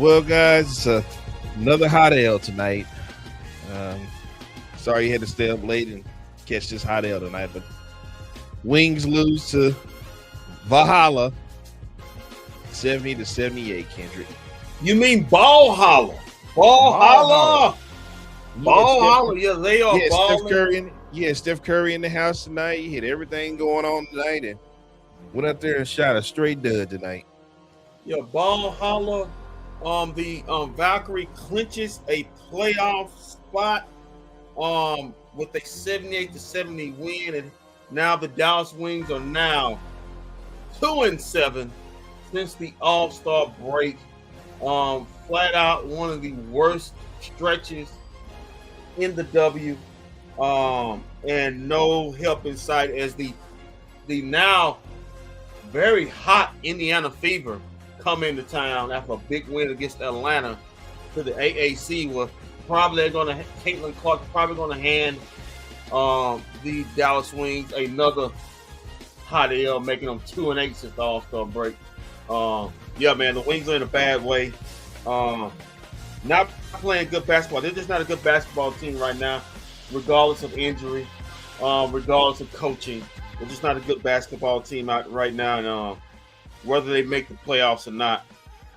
Well, guys, another hot L tonight. Sorry you had to stay up late and catch this hot L tonight, but Wings lose to Valhalla 70-78, Kendrick. You mean Ball Holler? Ball Holler. Yeah, they are balling. Steph Curry in the house tonight. He had everything going on tonight and went up there and shot a straight dud tonight. Yeah, Ball Holler. The Valkyrie clinches a playoff spot with a 78-70 win, and now the Dallas Wings are now 2-7 since the All-Star break. Flat out one of the worst stretches in the W, and no help in sight as the now very hot Indiana Fever come into town after a big win against Atlanta to the AAC. Where Caitlin Clark probably going to hand the Dallas Wings another hot L, making them 2-8 since the All-Star break. Yeah, man, the Wings are in a bad way. Not playing good basketball. They're just not a good basketball team right now, regardless of injury, regardless of coaching. They're just not a good basketball team out right now. And whether they make the playoffs or not,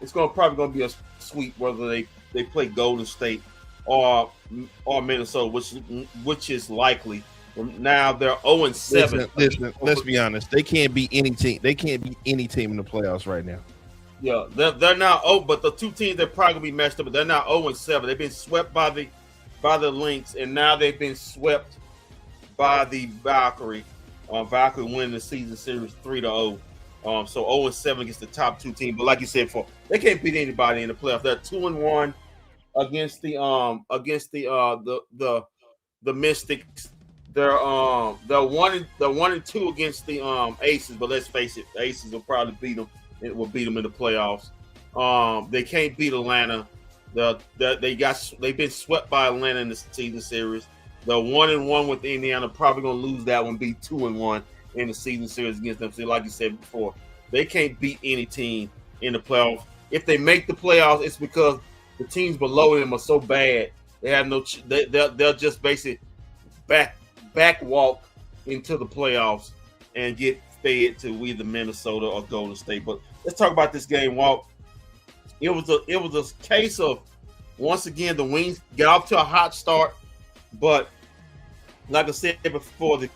it's probably going to be a sweep whether they play Golden State or Minnesota, which is likely. Now they're 0-7. Listen, let's be honest. They can't beat any team. They can't beat any team in the playoffs right now. Yeah, they're now. But the two teams they're probably gonna be matched up. But they're now 0-7. They've been swept by the Lynx, and now they've been swept by the Valkyrie. Valkyrie winning the season series 3-0. So 0-7 against the top two teams. But like you said, they can't beat anybody in the playoffs. They're 2-1 against the Mystics. They're 1-2 against the Aces. But let's face it, the Aces will probably beat them. It will beat them in the playoffs. They can't beat Atlanta. They've been swept by Atlanta in the season series. They're 1-1 with Indiana. Probably gonna lose that one. Be 2-1 in the season series against them. So like you said before, they can't beat any team in the playoffs. If they make the playoffs, it's because the teams below them are so bad. They have no. They'll just basically back walk into the playoffs and get fed to either Minnesota or Golden State. But let's talk about this game, Walt. It was a case of, once again, the Wings got off to a hot start, but like I said before, the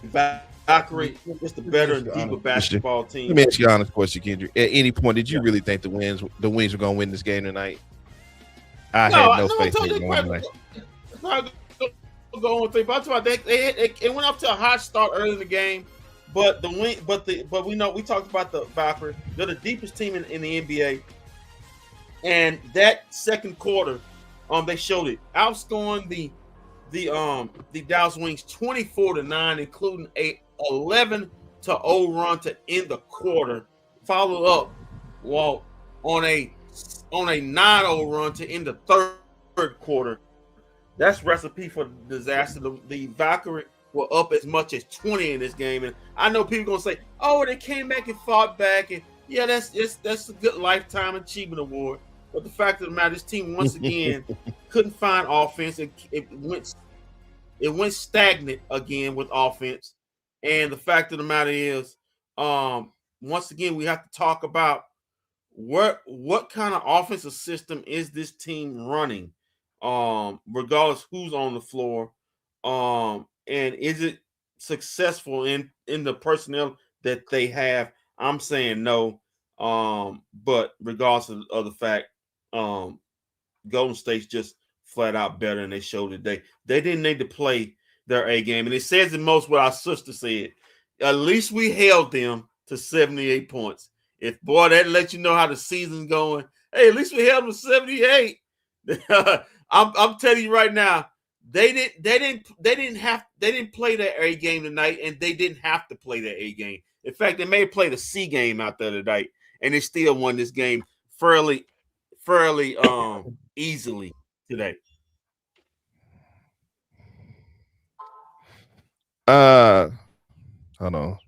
Valkyrie is the better and deeper basketball team. Let me ask you an honest question, Kendrick. At any point, did you really think the Wings were going to win this game tonight? I had no faith in them tonight. It went up to a hot start early in the game, but we know we talked about the Valkyries. They're the deepest team in the NBA, and that second quarter, they showed it, outscoring the Dallas Wings 24-9, including a 11-0 run to end the quarter, followed up on a 9-0 run to end the third quarter. That's recipe for disaster. The Valkyrie were up as much as 20 in this game, and I know people gonna say, "Oh, they came back and fought back," and yeah, that's a good lifetime achievement award. But the fact of the matter, this team once again couldn't find offense. It went stagnant again with offense, and the fact of the matter is, once again, we have to talk about what kind of offensive system is this team running, regardless who's on the floor, and is it successful in the personnel that they have? I'm saying no, but regardless of the fact, Golden State's just flat out better, and they showed today. They didn't need to play their A game, and it says the most what our sister said. At least we held them to 78 points. If that lets you know how the season's going, hey, at least we held them to 78. I'm telling you right now, they didn't play their A game tonight, and they didn't have to play their A game. In fact, they may have played a C game out there tonight, and they still won this game fairly easily today. Hold on.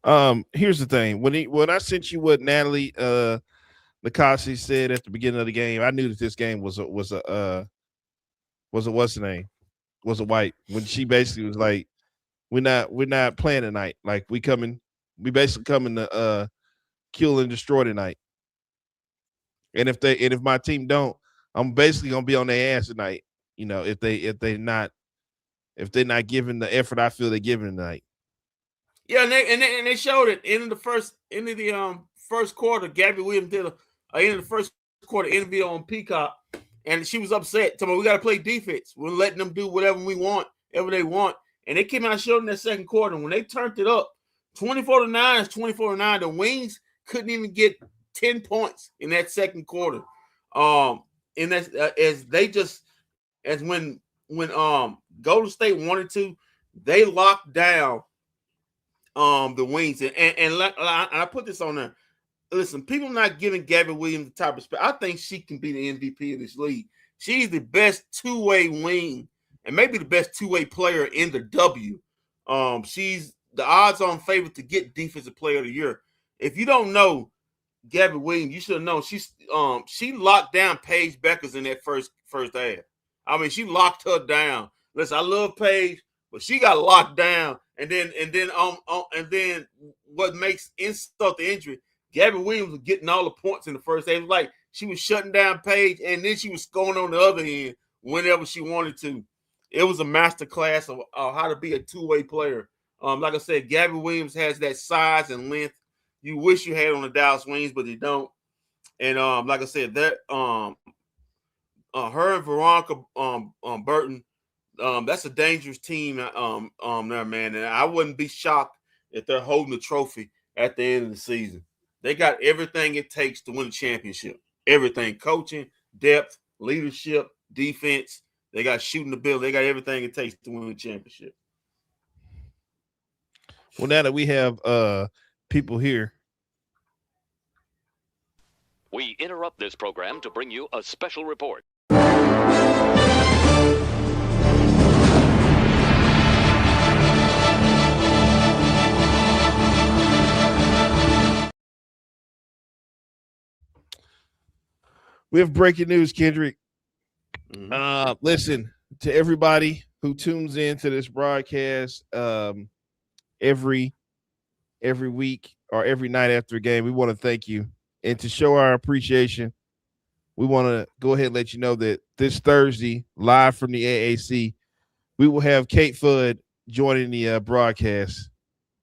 Here's the thing. When I sent you what Natalie Nakasi said at the beginning of the game, I knew that this game was a what's the name? Was a white. When she basically was like, we're not playing tonight. Like we basically coming to kill and destroy tonight. And if my team don't, I'm basically gonna be on their ass tonight. You know, if they're not giving the effort I feel they're giving tonight. Yeah, and they showed it in the first quarter. Gabby Williams did in the first quarter interview on Peacock, and she was upset. Talking about, we got to play defense. We're letting them do whatever we want, whatever they want. And they came out and showed in that second quarter. When they turned it up, 24-9 is 24-9. The Wings couldn't even get 10 points in that second quarter. And that's as when Golden State wanted to, they locked down the Wings. And I put this on there. Listen, people not giving Gabby Williams the type of respect. I think she can be the MVP of this league. She's the best two-way wing and maybe the best two-way player in the W. She's the odds-on favorite to get Defensive Player of the Year. If you don't know Gabby Williams, you should know she locked down Paige Beckers in that first half. I mean, she locked her down. Listen, I love Paige, but she got locked down. And then what makes insult the injury, Gabby Williams was getting all the points in the first half. It was like she was shutting down Paige, and then she was scoring on the other end whenever she wanted to. It was a master class of how to be a two-way player. Like I said, Gabby Williams has that size and length you wish you had on the Dallas Wings, but you don't. And like I said, that her and Veronica Burton, that's a dangerous team there, man. And I wouldn't be shocked if they're holding the trophy at the end of the season. They got everything it takes to win a championship. Everything: coaching, depth, leadership, defense. They got shooting the bill. They got everything it takes to win a championship. Well, now that we have people here, we interrupt this program to bring you a special report. We have breaking news, Kendrick. Listen, to everybody who tunes in to this broadcast every week or every night after a game, we want to thank you. And to show our appreciation, we want to go ahead and let you know that this Thursday, live from the AAC, we will have Kate Fudd joining the broadcast.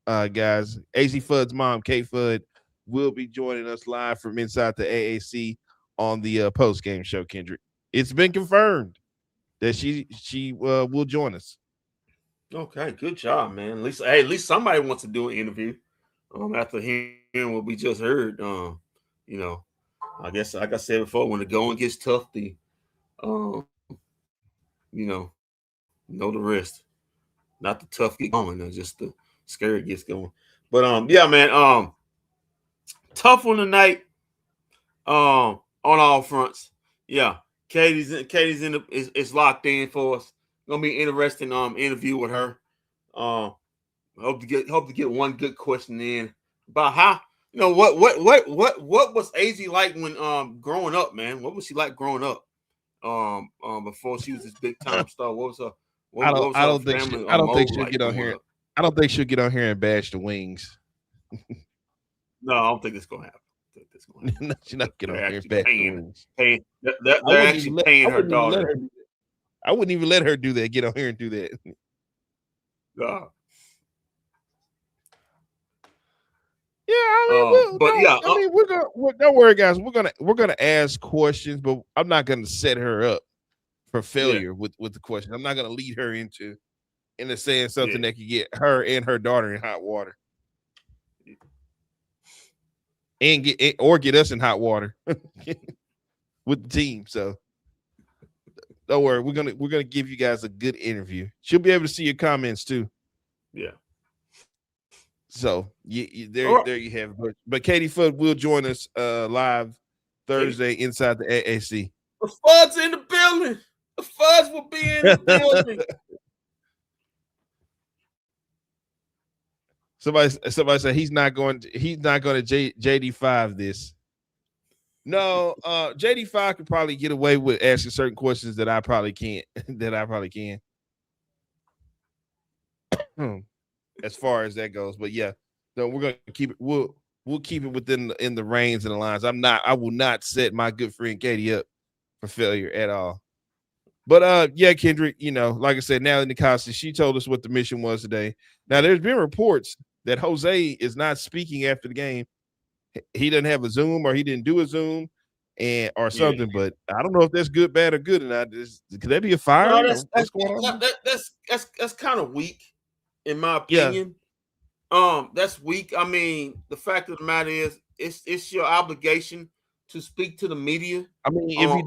Guys, AC Fudd's mom, Kate Fudd, will be joining us live from inside the AAC on the post-game show, Kendrick. It's been confirmed that she will join us. Okay, good job, man. At least somebody wants to do an interview. After hearing what we just heard, you know, I guess like I said before, when the going gets tough, you know the rest. Not the tough get going, just the scary gets going. But yeah, man, tough one tonight. On all fronts. Yeah. Katie's is locked in for us. Gonna be an interesting interview with her. Hope to get one good question in about how what was AZ like when growing up, man? What was she like growing up? Before she was this big time star. What was her? I don't think she'll get on here. I don't think she'll get on here and bash the Wings. No, I don't think it's gonna happen. No, she's not getting on here and bash the Wings. They're actually paying her daughter. I wouldn't even let her do that. Get on here and do that. Yeah, I mean, don't worry, guys. We're gonna ask questions, but I'm not gonna set her up for failure with the question. I'm not gonna lead her into saying something that could get her and her daughter in hot water, and get us in hot water with the team. So don't worry, we're gonna give you guys a good interview. She'll be able to see your comments too. Yeah. So there you have it. But Katie Fudd will join us live Thursday inside the AAC. The Fudd's in the building. The Fudds will be in the building. Somebody said he's not going to JD5 this. No, JD5 could probably get away with asking certain questions that I probably can't. that I probably can. As far as that goes, but yeah, no, we're gonna keep it. We'll keep it within in the reins and the lines. I will not set my good friend Katie up for failure at all. But yeah, Kendrick, like I said, now in the Costa, she told us what the mission was today. Now there's been reports that Jose is not speaking after the game. He doesn't have a Zoom or he didn't do a Zoom or something, but I don't know if that's good, bad, or good or not. Could that be a fire? No, Or what's going on? That's kind of weak, in my Yeah. opinion. That's weak. I mean, the fact of the matter is, it's your obligation to speak to the media. I mean, if he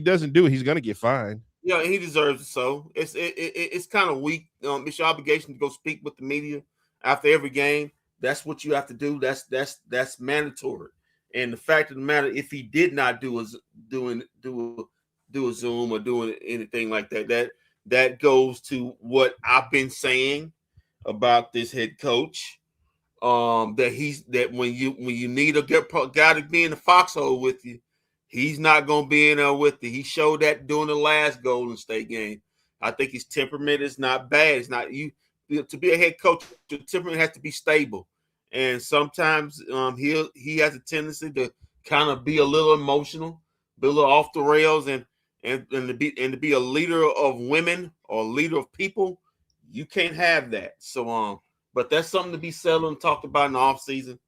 doesn't do it, he's gonna get fined. Yeah, he deserves it. So it's kind of weak. It's your obligation to go speak with the media after every game. That's what you have to do. That's mandatory. And the fact of the matter, if he did not do a Zoom or doing anything like that, that goes to what I've been saying about this head coach. That when you need a good guy to be in the foxhole with you, he's not going to be in there with you. He showed that during the last Golden State game. I think his temperament is not bad. It's not you to be a head coach. Your temperament has to be stable, and sometimes he has a tendency to kind of be a little emotional, be a little off the rails, and to be a leader of women or leader of people. You can't have that. So but that's something to be settled and talked about in the offseason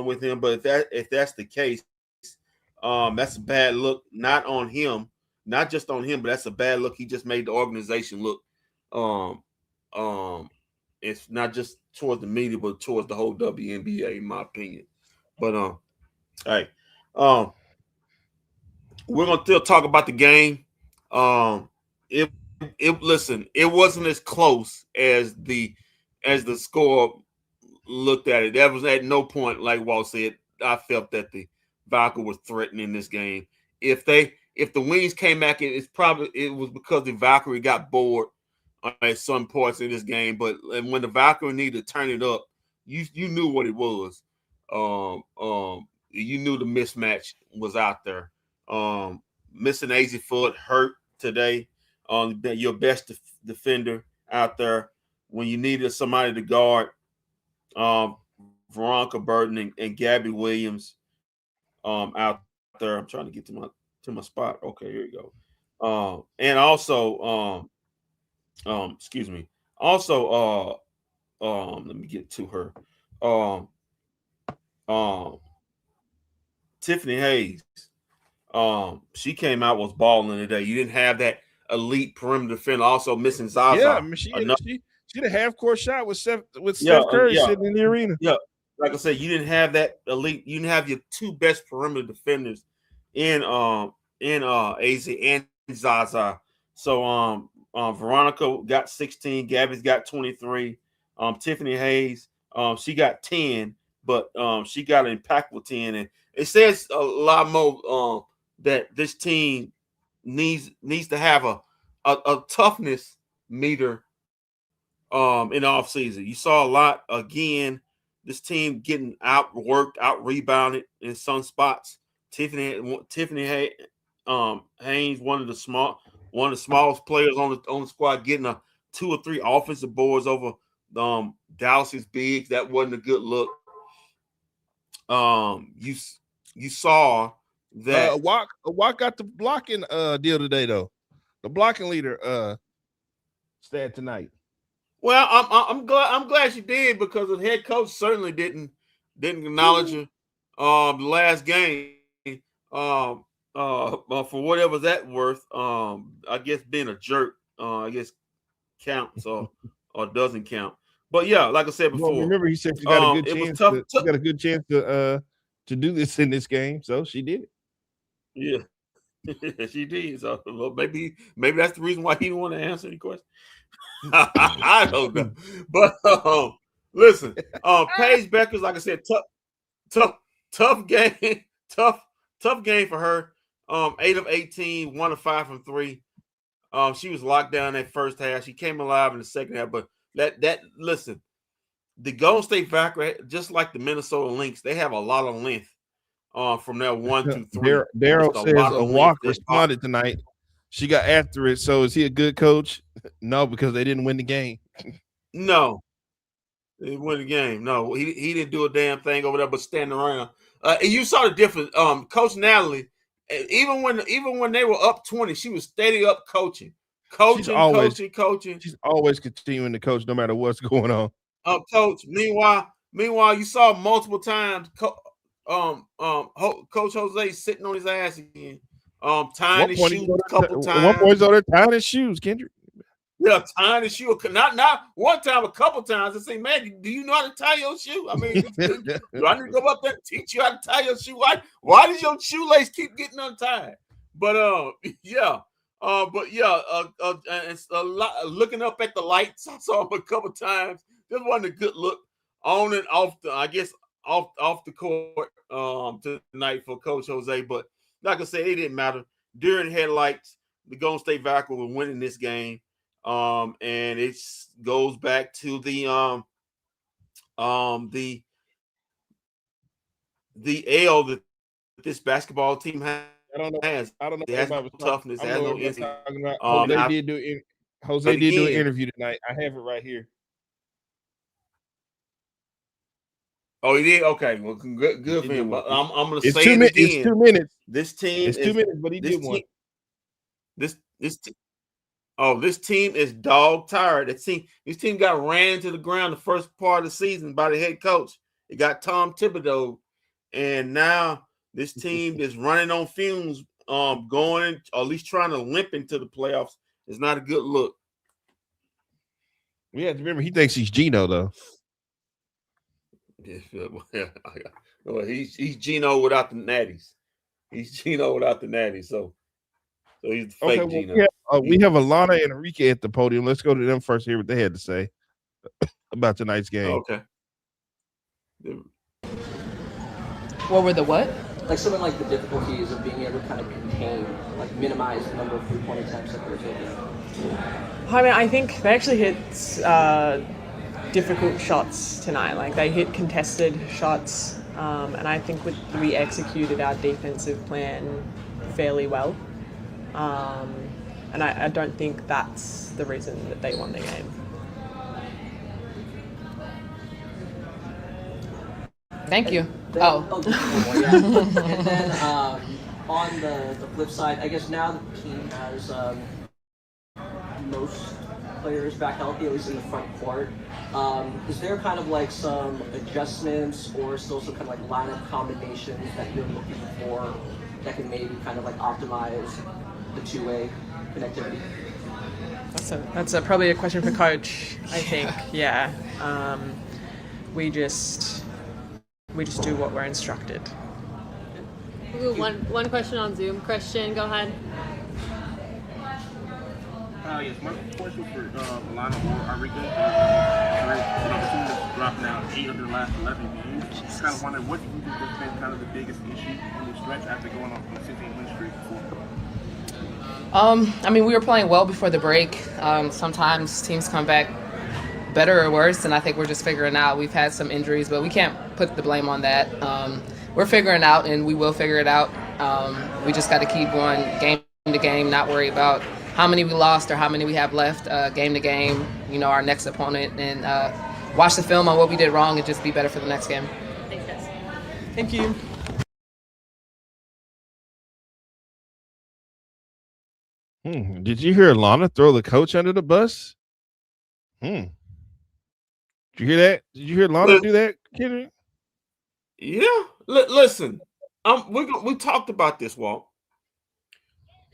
with him. But if that's the case, that's a bad look, not on him, not just on him, but that's a bad look. He just made the organization look. It's not just towards the media, but towards the whole WNBA, in my opinion. But all right, we're gonna still talk about the game. It wasn't as close as the score looked at it. That was at no point, like Walt said, I felt that the Valkyries was threatening this game. If the Wings came back, it was because the Valkyrie got bored at some points in this game. But when the Valkyrie needed to turn it up, you knew what it was. You knew the mismatch was out there. Missing AZ Foot hurt today. Your best defender out there when you needed somebody to guard Veronica Burton and Gabby Williams out there. I'm trying to get to my spot. Okay, here you go. And also excuse me. Also let me get to her. Tiffany Hayes. She came out, was balling today. You didn't have that elite perimeter defender. Also missing Zaza. Yeah, I mean, she had a half court shot with Steph Curry sitting in the arena. Yeah, like I said, you didn't have that elite. You didn't have your two best perimeter defenders in AZ and Zaza. So Veronica got 16. Gabby's got 23. Tiffany Hayes, she got 10, but she got an impactful 10, and it says a lot more that this team needs to have a toughness meter in the offseason. You saw a lot again. This team getting outworked, out rebounded in some spots. Tiffany Haynes, one of the smallest players on the squad, getting a 2 or 3 offensive boards over Dallas's bigs. That wasn't a good look. You saw that Watt got the blocking deal today though. The blocking leader stat tonight. Well, I'm glad she did, because the head coach certainly didn't acknowledge her the last game. For whatever that worth, I guess being a jerk, I guess counts or doesn't count. But yeah, like I said before, remember he said she got a good chance. She got a good chance to do this in this game, so she did it. Yeah, she did. So maybe that's the reason why he didn't want to answer any questions. I don't know, but listen, Paige Beckers, like I said, tough game, tough game for her. 8 of 18, 1 of 5 from 3. She was locked down that first half. She came alive in the second half, but listen, the Golden State Valkyries, just like the Minnesota Lynx, they have a lot of length from their 1 to 3. Daryl says a walk that responded tonight. She got after it. So is he a good coach? No, because they didn't win the game. No, they didn't win the game. No, he didn't do a damn thing over there, but stand around. And you saw the difference. Coach Natalie, even when they were up 20, she was steady up coaching. She's always continuing to coach no matter what's going on. Coach. Meanwhile, you saw multiple times Coach Jose sitting on his ass again. Tying his shoes a couple times. One point on there tying his shoes, Kendrick. Yeah, tying his shoe. Not one time, a couple times. I say, man, do you know how to tie your shoe? I mean, do I need to go up there and teach you how to tie your shoe? Why does your shoelace keep getting untied? But it's a lot. Looking up at the lights, I saw him a couple times. This wasn't a good look on and off off the court tonight for Coach Jose. But like I said, it didn't matter. During headlights, the Golden State Valkyries were winning this game. And it goes back to the L that this basketball team has. I don't know. It has no toughness. It has no instinct. Jose did do an interview tonight. I have it right here. Oh, he did? Okay. Well, good for him. But I'm going to say it again. It's 2 minutes. This team it's 2 minutes, but he did one. This team is dog tired. This team got ran to the ground the first part of the season by the head coach. It got Tom Thibodeau, and now this team is running on fumes, going or at least trying to limp into the playoffs. It's not a good look. We have to remember he thinks he's Gino though. Well, he's Gino without the natties. He's Gino without the natties. So he's the fake Gino. We have Alana and Enrique at the podium. Let's go to them first, hear what they had to say about tonight's game. Okay. What were the what? Like some of the difficulties of being able to kind of contain, minimize the number of 3-point attempts that they're taking. I mean, I think they actually hit difficult shots tonight. Like they hit contested shots, and I think we executed our defensive plan fairly well. And I don't think that's the reason that they won the game. Thank you. And then on the flip side, I guess now the team has most players back healthy, at least in the front court. Is there kind of some adjustments or still some kind of lineup combinations that you're looking for that can maybe kind of optimize the two-way connectivity? That's probably a question for Coach, I think. Yeah. We just do what we're instructed. Ooh, one question on Zoom. Christian, go ahead. Yes, my question for Alana or Enrique. The team is dropping out 8 of their last 11 games. Just kind of wondering, what do you think has been kind of the biggest issue in the stretch after going on a 16-win streak before? I mean, we were playing well before the break. Sometimes teams come back better or worse, and I think we're just figuring out. We've had some injuries, but we can't put the blame on that. We're figuring out, and we will figure it out. We just got to keep going game to game, not worry about how many we lost or how many we have left, game to game, our next opponent, and watch the film on what we did wrong and just be better for the next game. Thanks, guys. Thank you. Did you hear Alana throw the coach under the bus? Did you hear that? Did you hear Lana do that, Kendrick? Yeah. Listen, we talked about this, Walt.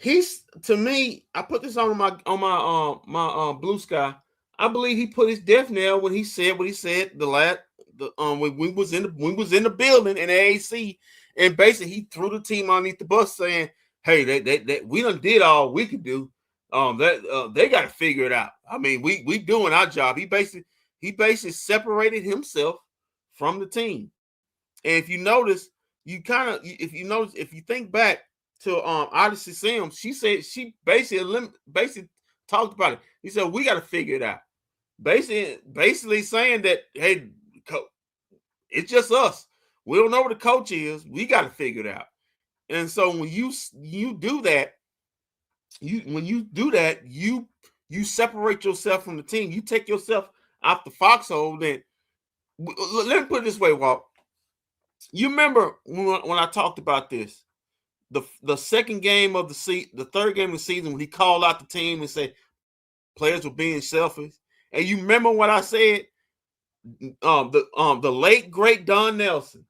He's, to me, I put this on my Blue Sky. I believe he put his death nail when he said what he said when we was in the building in the AC, and basically he threw the team underneath the bus, saying, "Hey, they we done did all we could do. They got to figure it out. I mean, we doing our job." He basically separated himself from the team. And if you notice, if you think back to Odyssey Sims, she said she basically talked about it. He said we got to figure it out. Basically saying that, hey, It's just us. We don't know what the coach is. We got to figure it out. And so when you do that, you separate yourself from the team. You take yourself out the foxhole. Then let me put it this way, Walt. You remember when I talked about this, the second game of the third game of the season, when he called out the team and said players were being selfish. And you remember what I said? The late great Don Nelson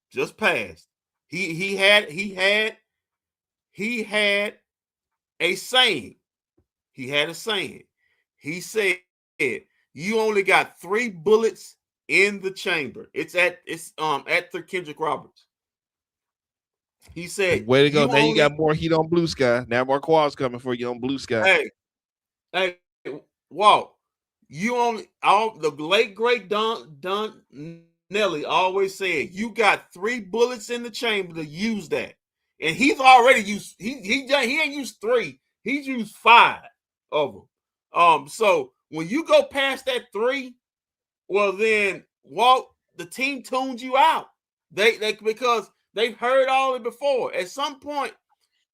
just passed. He had a saying. He had a saying. He said, "You only got 3 bullets in the chamber." It's at Kendrick Roberts. He said, "Way to go! Now you got more heat on Blue Sky. Now more quads coming for you on Blue Sky." Hey, Walt. The late great Don Nelly always said, "You got 3 bullets in the chamber to use that," and he's already used. He ain't used 3. He's used 5 of them. So when you go past that 3, well then, Walt, the team tunes you out. They because they've heard all of it before. At some point,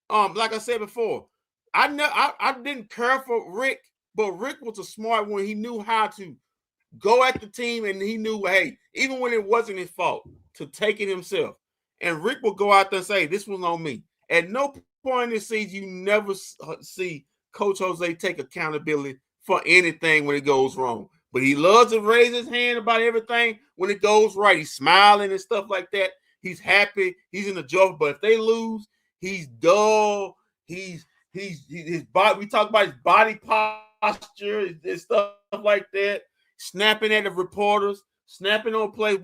like I said before, I didn't care for Rick. But Rick was a smart one. He knew how to go at the team, and he knew, hey, even when it wasn't his fault, to take it himself. And Rick would go out there and say, "This was on me." At no point in this season, you never see Coach Jose take accountability for anything when it goes wrong. But he loves to raise his hand about everything when it goes right. He's smiling and stuff like that. He's happy. He's in the joke. But if they lose, he's dull. His body. We talk about his body posture and stuff like that, snapping at the reporters, snapping on plays.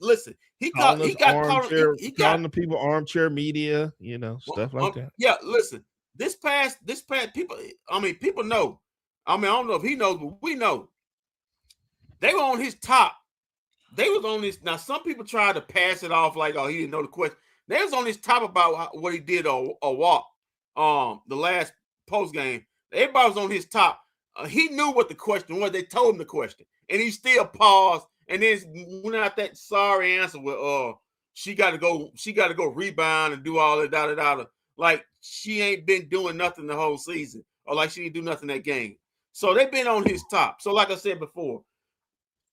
Listen, he got calling the people armchair media, stuff like that. Yeah, listen, this past people, people know. I don't know if he knows, but we know. They were on his top. They was on this. Now, some people tried to pass it off like, oh, he didn't know the question. They was on his top about what he did or walk. The last post game. Everybody was on his top. He knew what the question was. They told him the question, and he still paused and then went out that sorry answer with, she got to go rebound and do all that, like she ain't been doing nothing the whole season, or like she didn't do nothing that game. So they've been on his top. So like I said before,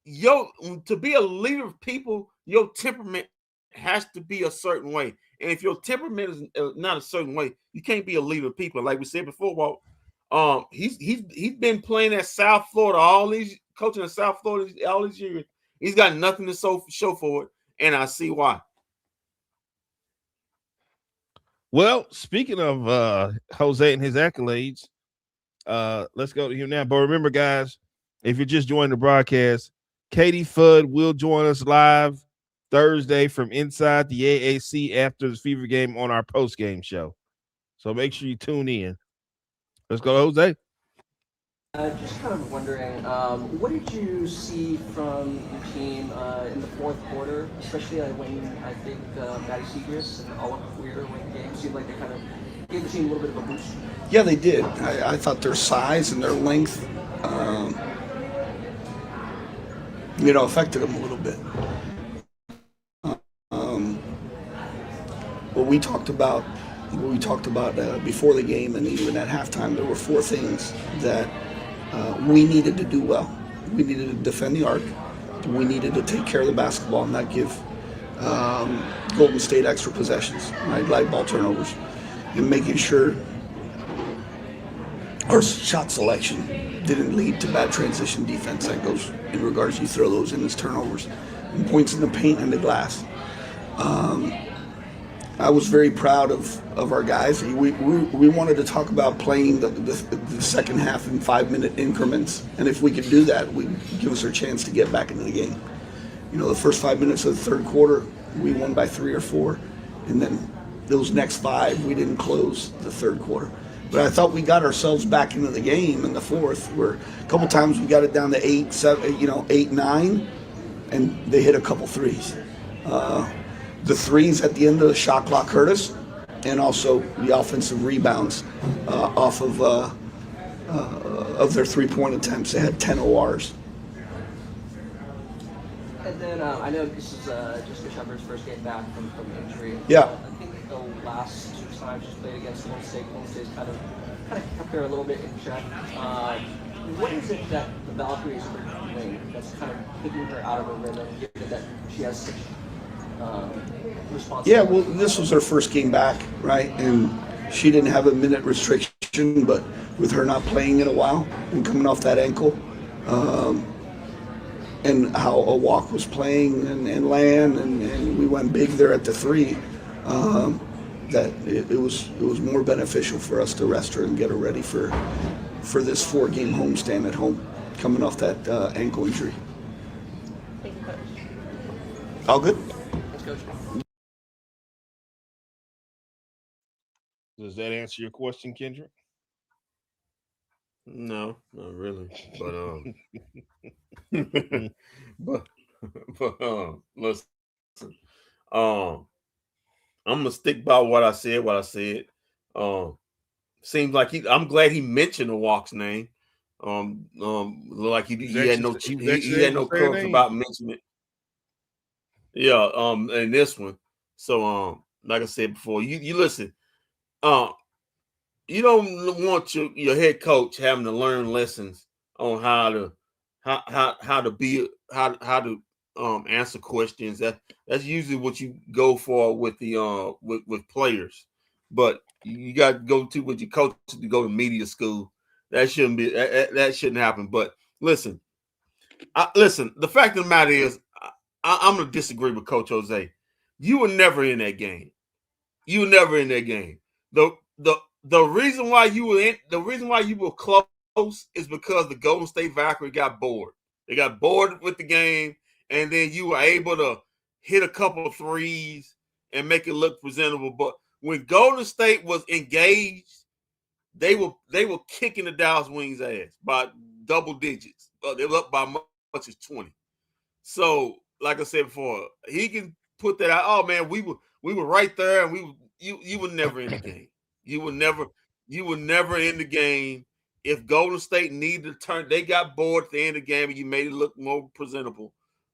to be a leader of people, your temperament has to be a certain way. And if your temperament is not a certain way, you can't be a leader of people. Like we said before, Walt. He's been playing at South Florida, coaching at South Florida all these years. He's got nothing to show for it, and I see why. Well, speaking of Jose and his accolades, let's go to him now. But remember, guys, if you're just joining the broadcast, Katie Fudd will join us live Thursday from inside the AAC after the Fever game on our post-game show. So make sure you tune in. Let's go, Jose. Just kind of wondering, what did you see from your team in the fourth quarter, especially when I think Matty Segrist and Oliver Queer were in the game? Seemed like they kind of gave the team a little bit of a boost. Yeah, they did. I thought their size and their length, affected them a little bit. What we talked about before the game and even at halftime, there were 4 things that we needed to do well. We needed to defend the arc. We needed to take care of the basketball and not give Golden State extra possessions, right? Like ball turnovers, and making sure our shot selection didn't lead to bad transition defense. That goes in regards to you throw those in as turnovers, and points in the paint and the glass. I was very proud of our guys. We wanted to talk about playing the second half in 5-minute increments, and if we could do that, we give us our chance to get back into the game. The first 5 minutes of the third quarter, we won by 3 or 4, and then those next 5, we didn't close the third quarter. But I thought we got ourselves back into the game in the fourth, where a couple times we got it down to 8, 7, 8, 9, and they hit a couple threes. The threes at the end of the shot clock hurt us, and also the offensive rebounds off of their 3-point attempts. They had 10 ORs. And then I know this is Jessica Shepard's first game back from injury. Yeah. I think the last 2 times she's played against Golden State's kind of kept her a little bit in check. What is it that the Valkyries are doing that's kind of picking her out of her rhythm, given that she has such responsibility? Yeah, well, this was her first game back, right? And she didn't have a minute restriction, but with her not playing in a while and coming off that ankle, and how a walk was playing and Lan, and we went big there at the 3, that it was more beneficial for us to rest her and get her ready for this 4-game homestand at home, coming off that ankle injury. Thank you, Coach. All good? Thanks, Coach. Does that answer your question, Kendrick? No, not really. But listen. I'm gonna stick by what I said. Seems like I'm glad he mentioned the Walk's name. Like he had no curves about mentioning it. Yeah, in this one. So like I said before, you listen. You don't want your head coach having to learn lessons on how to answer questions. That's usually what you go for with the with players. But you got to go to with your coach to go to media school. That shouldn't happen. But listen, the fact of the matter is, I'm gonna disagree with Coach Jose. You were never in that game. You were never in that game. The reason why you were close is because the Golden State Valkyries got bored. They got bored with the game, and then you were able to hit a couple of threes and make it look presentable. But when Golden State was engaged, they were kicking the Dallas Wings' ass by double digits. They were up by much as 20. So, like I said before, he can put that out. Oh man, we were right there, and you were never in the game. You were never in the game. If Golden State needed to turn, they got bored at the end of the game, and you made it look more presentable.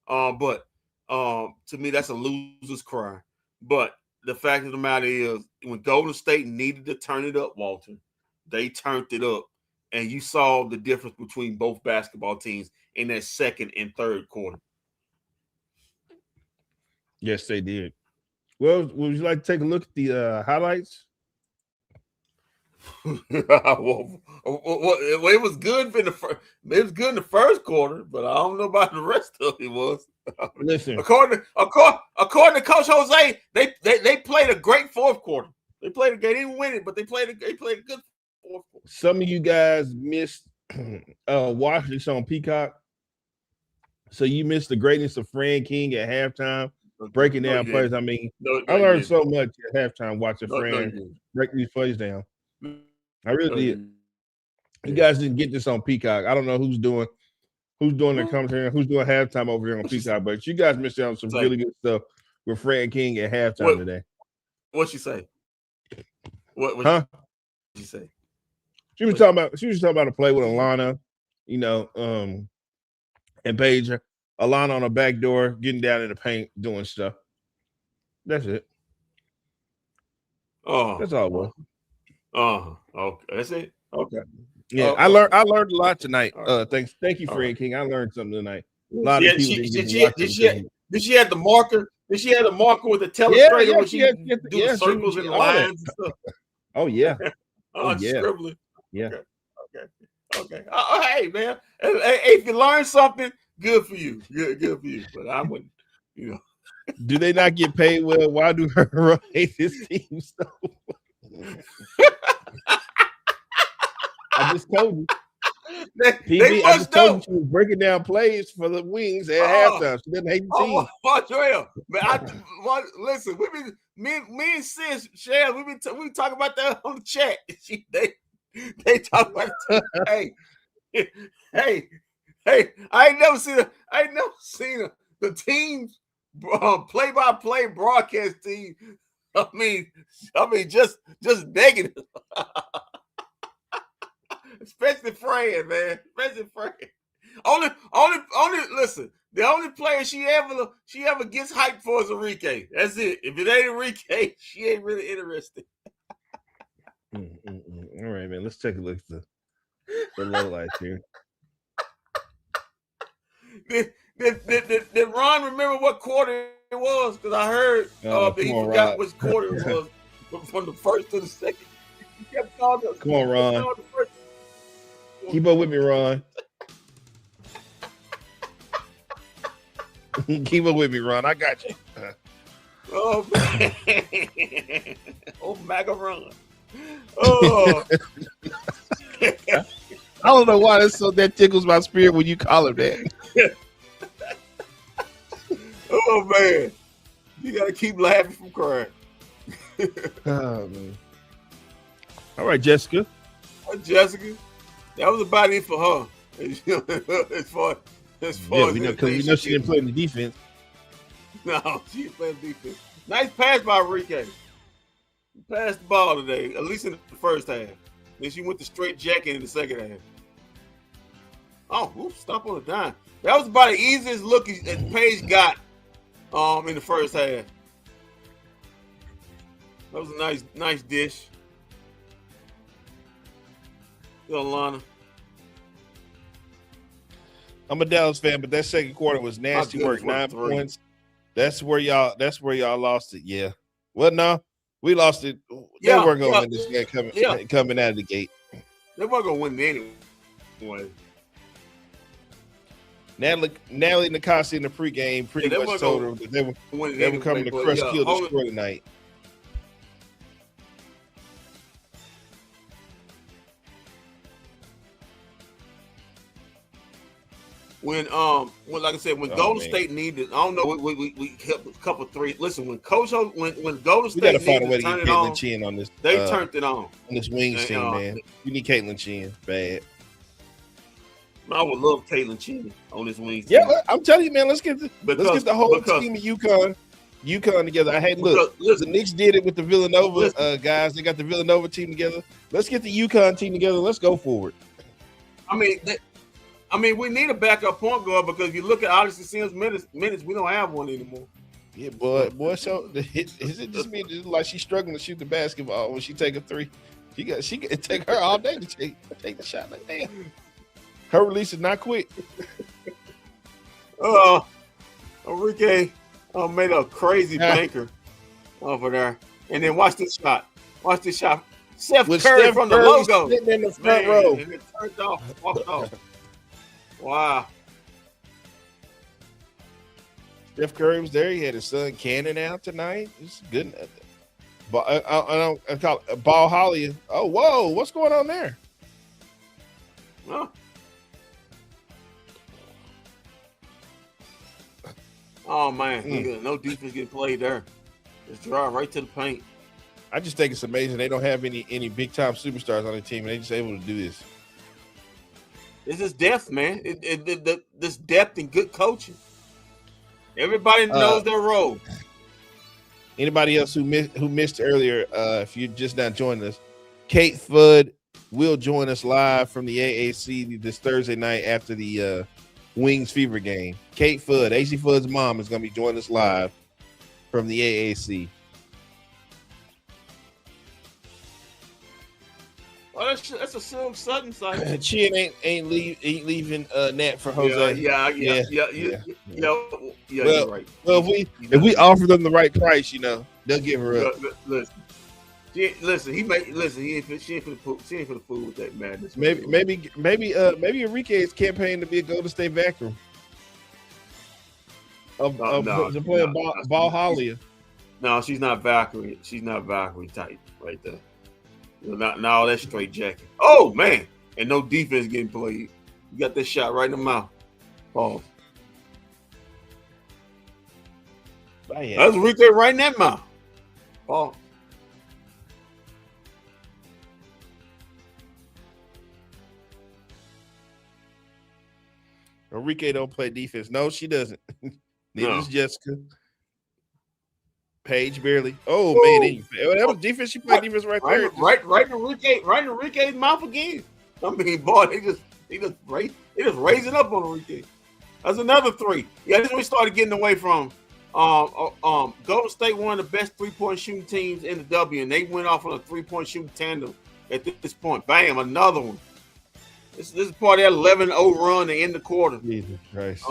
But to me, that's a loser's cry. But the fact of the matter is, when Golden State needed to turn it up, Walter, they turned it up, and you saw the difference between both basketball teams in that second and third quarter. Yes, they did. Well, would you like to take a look at the highlights? Well, it was good in the first. It was good in the first quarter, but I don't know about the rest of it. Was Listen, according to Coach Jose, they played a great fourth quarter. They didn't win it, but they played a good fourth quarter. Some of you guys missed watching this on Peacock, so you missed the greatness of Fran King at halftime, breaking down plays. I mean, I learned so much at halftime watching Fran break these plays down. I really did. You guys didn't get this on Peacock. I don't know who's doing the commentary, who's doing halftime over here on Peacock, but you guys missed out on some really good stuff with Fran King at halftime today. What'd she say? What did she say? She was talking about a play with Alana, and Paige. Alana on the back door, getting down in the paint, doing stuff. That's it. Oh, that's all it was. Okay, that's it. Okay. Yeah, I learned a lot tonight. Thank you, Fran King. I learned something tonight. A lot of people did she have the marker? Did she have the marker with the telestrator where she do the circles and the lines and stuff? Oh yeah. Scribbling. Yeah. Okay. Hey man, if you learn something, good for you. Good for you. But I wouldn't, Do they not get paid well? Why do her hate this team so? I just told you. They must know. She was breaking down plays for the Wings at halftime. She doesn't hate the team. Joel, man, listen, me and Sis, Shell, we talk about that on the chat. They talk about hey, I ain't never seen the team's play-by-play broadcast team. I mean, just negative. Especially Fran, man. Especially Fran. Only. Listen, The only player she ever gets hyped for is Enrique. That's it. If it ain't Enrique, she ain't really interested. All right, man. Let's take a look at the low lights here. Did Ron remember what quarter it was? Because I heard that he forgot which quarter it was from the first to the second. He kept calling us. Come on, Ron. Keep up with me, Ron. Keep up with me, Ron. I got you. Oh, man. Oh, Macaron. Oh. I don't know why that tickles my spirit when you call him that. Oh, man. You got to keep laughing from crying. Oh, man. All right, Jessica. Jessica. That was about it for her. As far we know she didn't play in the defense. No, she didn't play in the defense. Nice pass by Enrique. He passed the ball today, at least in the first half. Then she went to straight jacking in the second half. Oh, oops, stop on the dime. That was about the easiest look that Paige got in the first half. That was a nice dish. Lana. I'm a Dallas fan, but that second quarter was nasty work. 9 points. That's where y'all lost it. Yeah. Well, no, we lost it. They weren't gonna win this game coming out of the gate. They weren't gonna win anyway. Natalie Nakasi in the pregame pretty much told her that they were coming to crush, kill, destroy tonight. When like I said, when Golden State needed, I don't know, we kept a couple three. Listen, when Golden State gotta find a way to turn get Caitlin Chin on this. They turned it on this Wings team, man. You need Caitlin Chin bad. I would love Caitlin Chin on this Wings. Yeah, team. I'm telling you, man. Let's get the whole team of UConn together. Hey, look, the Knicks did it with the Villanova guys. They got the Villanova team together. Let's get the UConn team together. Let's go forward. I mean, we need a backup point guard because if you look at Odyssey Sims minutes, we don't have one anymore. Yeah, boy. So is it just me? Just like she's struggling to shoot the basketball when she take a three? She can take her all day to take the shot. Like, damn, her release is not quick. Enrique made a crazy banker over there, and then watch this shot. Steph Curry from the logo sitting in the front row, and it turned off, walked off. Wow. Steph Curry was there. He had his son Cannon out tonight. It's good. But I call it Ball Holly. Oh, whoa! What's going on there? Huh? Oh man, no defense getting played there. Just drive right to the paint. I just think it's amazing they don't have any big time superstars on the team, and they just able to do this. This is depth, man. This depth and good coaching. Everybody knows their role. Anybody else who missed earlier, if you're just not joining us, Kate Fudd will join us live from the AAC this Thursday night after the Wings Fever game. Kate Fudd, AC Fudd's mom, is going to be joining us live from the AAC. Well, that's a Silk Sutton site. Chin ain't leaving Nat for Jose. Yeah. You're right. Well, if we offer them the right price, they'll give her up. She ain't for the fool with that madness. Maybe Enrique is campaigning to be a Golden State Vacuum. To play a Ball Holly. No, she's not Valkyrie. She's not Valkyrie type right there. Now that's straight jacket. Oh man, and no defense getting played. You got that shot right in the mouth. Pause. That's Enrique right in that mouth. Pause. Enrique don't play defense. No, she doesn't. Neither does Jessica. Paige barely. Oh man, that was defense. She played defense right there. Right in Enrique's mouth again. I mean, boy, they just raise it up on Enrique. That's another three. Yeah, this is when we started getting away from. Golden State, one of the best 3-point shooting teams in the W, and they went off on a 3-point shooting tandem at this point. Bam, another one. This is part of that 11-0 run to end the quarter. Jesus Christ.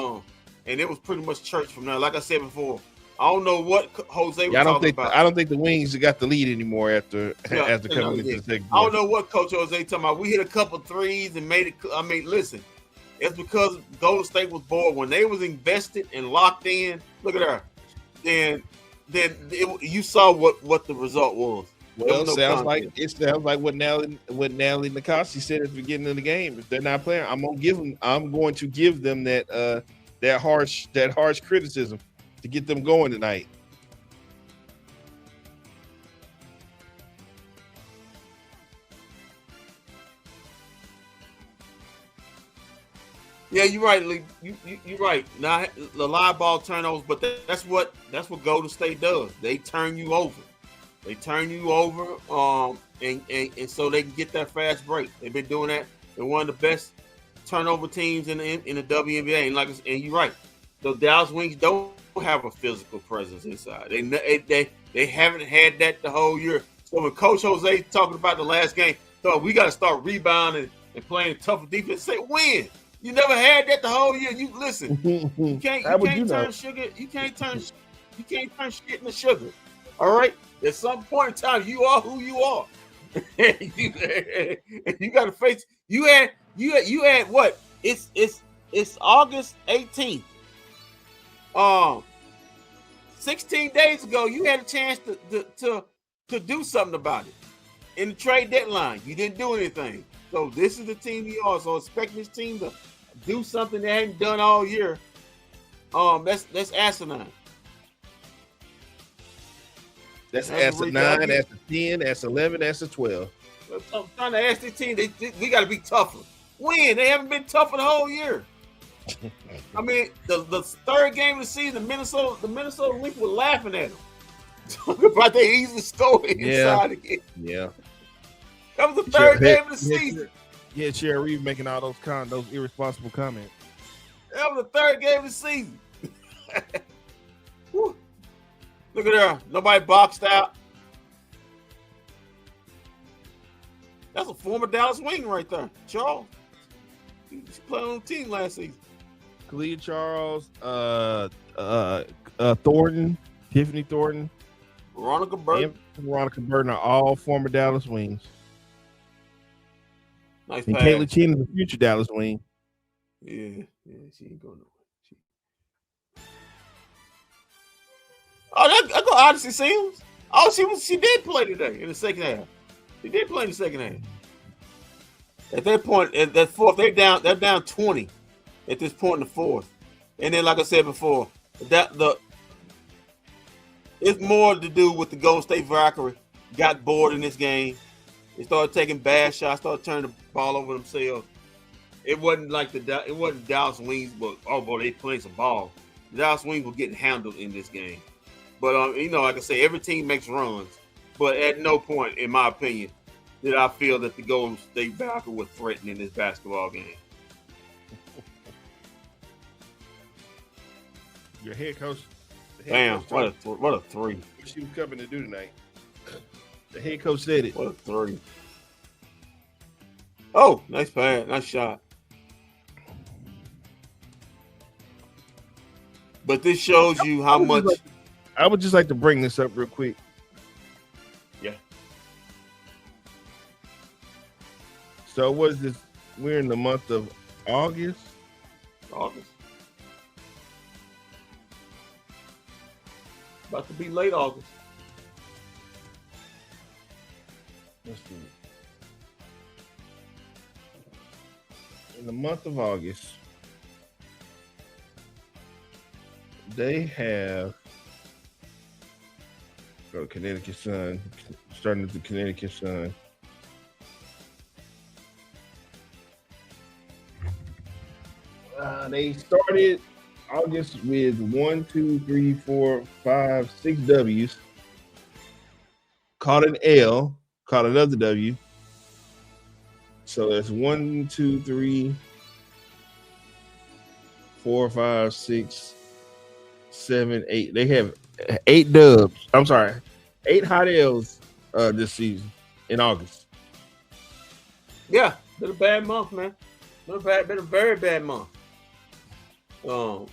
And it was pretty much church from there. Like I said before, I don't know what Jose was talking about. I don't think the Wings got the lead anymore after coming into the second. I don't know what Coach Jose talking about. We hit a couple threes and made it. I mean, listen, it's because Golden State was bored when they was invested and locked in. Look at her. Then you saw what the result was. Well, it sounds like what Nally Nakasi said at the beginning of the game. If they're not playing, I'm going to give them that harsh criticism to get them going tonight. Yeah, you're right, Lee. You're right. Now the live ball turnovers, but that's what Golden State does. They turn you over. And so they can get that fast break. They've been doing that. They're one of the best turnover teams in the WNBA. And you're right. The Dallas Wings don't have a physical presence inside. They haven't had that the whole year. So when Coach Jose talking about the last game, so we got to start rebounding and playing tougher defense. Say when. You never had that the whole year. You listen. You can't turn sugar. You can't turn shit into sugar. All right. At some point in time, you are who you are. you got to face. You had what? It's August 18th. 16 days ago, you had a chance to do something about it in the trade deadline. You didn't do anything. So this is the team you are. So expect this team to do something they hadn't done all year. That's asinine. That's asinine. That's a 10. That's 11. That's a 12. I'm trying to ask this team. We got to be tougher. When they haven't been tougher the whole year. I mean, the third game of the season, the Minnesota Lynx were laughing at them. Talking about they easily score inside again. Yeah. That was the third game of the season. Yeah, Cherry Reeve making all those irresponsible comments. That was the third game of the season. Look at her. Nobody boxed out. That's a former Dallas Wing right there. Charles. He was playing on the team last season. Kalia Charles, Thornton, Tiffany Thornton, Veronica Burton. And Veronica Burton are all former Dallas Wings. Nice and pass. Kayla Chin is a future Dallas Wing. Yeah, she ain't going nowhere. I go Odyssey Sims. Oh, she did play today in the second half. She did play in the second half. At that point, at that fourth, they're down 20 at this point in the fourth. And then, like I said before, it's more to do with the Golden State Valkyries got bored in this game. They started taking bad shots, started turning the ball over themselves. It wasn't like it wasn't Dallas Wings, but they playing some ball. The Dallas Wings were getting handled in this game. But like I say, every team makes runs. But at no point, in my opinion, did I feel that the Golden State Valkyries were threatening this basketball game. Your head coach. Damn, what a three. What she was coming to do tonight. The head coach said it. What a three. Oh, nice pass. Nice shot. But this shows you how much. I would just like to bring this up real quick. Yeah. So what is this? We're in the month of August. About to be late August. Let's see. In the month of August, they have Connecticut Sun, starting at the Connecticut Sun. They started August with 1, 2, 3, 4, 5, 6 W's. Caught an L, caught another W. So that's 1, 2, 3, 4, 5, 6, 7, 8. They have 8 dubs. I'm sorry, 8 hot L's this season in August. Yeah, been a bad month, man. Been a very bad month. For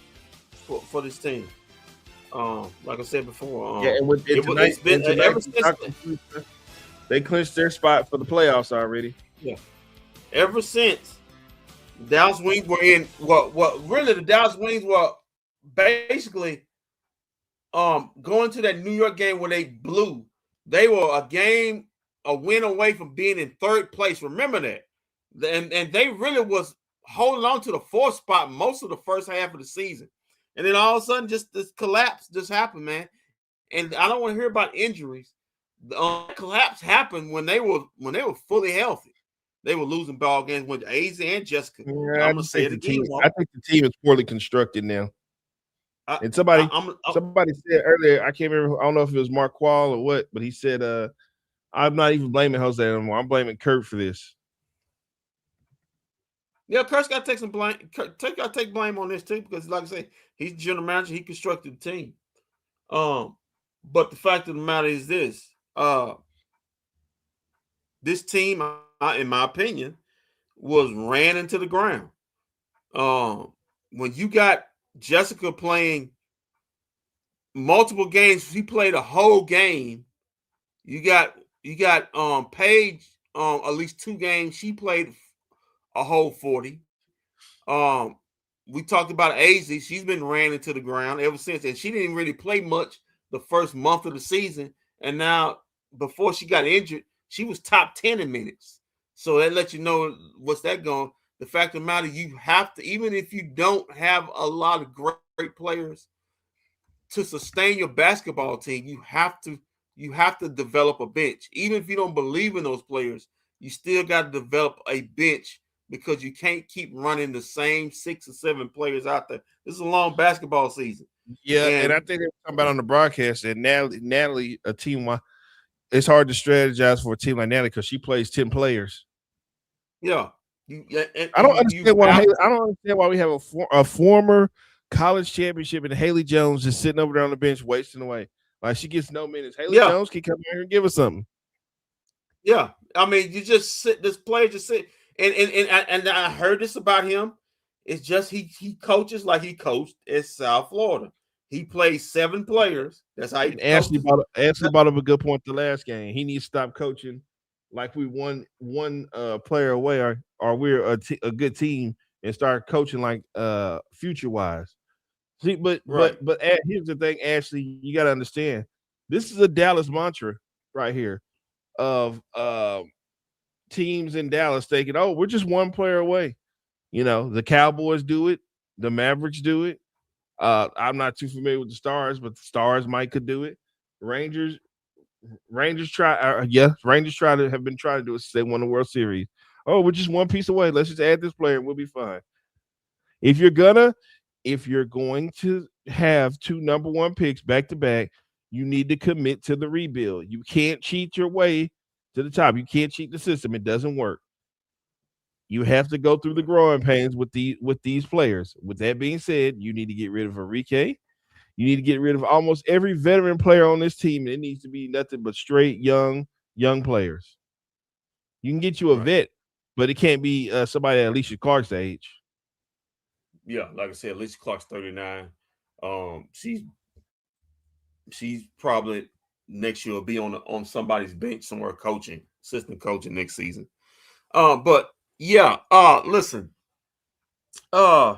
this team. Like I said before, Yeah, and with and tonight, it's been and tonight ever since. they clinched their spot for the playoffs already. Yeah, ever since Dallas Wings were in what really the Dallas Wings were basically going to that New York game where they blew. They were a win away from being in third place. Remember that. And they really was holding on to the 4th spot most of the first half of the season. And then all of a sudden, just this collapse just happened, man. And I don't want to hear about injuries. The collapse happened when they were fully healthy. They were losing ball games with AZ and Jessica. Yeah, I'm gonna say it again. I think the team is poorly constructed now. And somebody said earlier, I can't remember. I don't know if it was Mark Quall or what, but he said, "I'm not even blaming Jose anymore. I'm blaming Kurt for this." Yeah, Kurt's got to take some blame. Kurt got to take blame on this too, because, like I say, he's general manager. He constructed the team. But the fact of the matter is this: this team, in my opinion, was ran into the ground. When you got Jessica playing multiple games, she played a whole game. You got Paige at least 2 games. She played a whole 40. We talked about AZ. She's been ran into the ground ever since, and she didn't really play much the first month of the season. And now, before she got injured, she was top 10 in minutes. So that lets you know what's that going. The fact of the matter, you have to, even if you don't have a lot of great players to sustain your basketball team, you have to develop a bench. Even if you don't believe in those players, you still got to develop a bench, because you can't keep running the same 6 or 7 players out there. This is a long basketball season. Yeah, and I think they were talking about on the broadcast that Natalie, a team, it's hard to strategize for a team like Natalie because she plays 10 players. Yeah. I don't understand why we have a former college championship and Haley Jones just sitting over there on the bench wasting away. Like, she gets no minutes. Haley Jones can come here and give us something. Yeah, I mean, you just sit. This player just sit, and I heard this about him. It's just he coaches like he coached at South Florida. He plays 7 players. That's how he. Ashley brought up a good point the last game. He needs to stop coaching like we one player away, or we're a good team, and start coaching like future wise. See, but here's the thing, Ashley, you got to understand. This is a Dallas mantra right here of teams in Dallas thinking, "Oh, we're just one player away." You know, the Cowboys do it, the Mavericks do it. I'm not too familiar with the Stars, but the Stars could do it. Rangers try to have been trying to do it since they won the World Series. Oh, we're just one piece away. Let's just add this player and we'll be fine. If you're going to have 2 number 1 picks back to back, you need to commit to the rebuild. You can't cheat your way to the top. You can't cheat the system. It doesn't work. You have to go through the growing pains with these players. With that being said, you need to get rid of Enrique. You need to get rid of almost every veteran player on this team. It needs to be nothing but straight young players. You can get you a vet, but it can't be somebody at Alicia Clark's age. Yeah, like I said, Alicia Clark's 39. She's probably next year will be on somebody's bench somewhere coaching, assistant coaching next season. But yeah, listen. I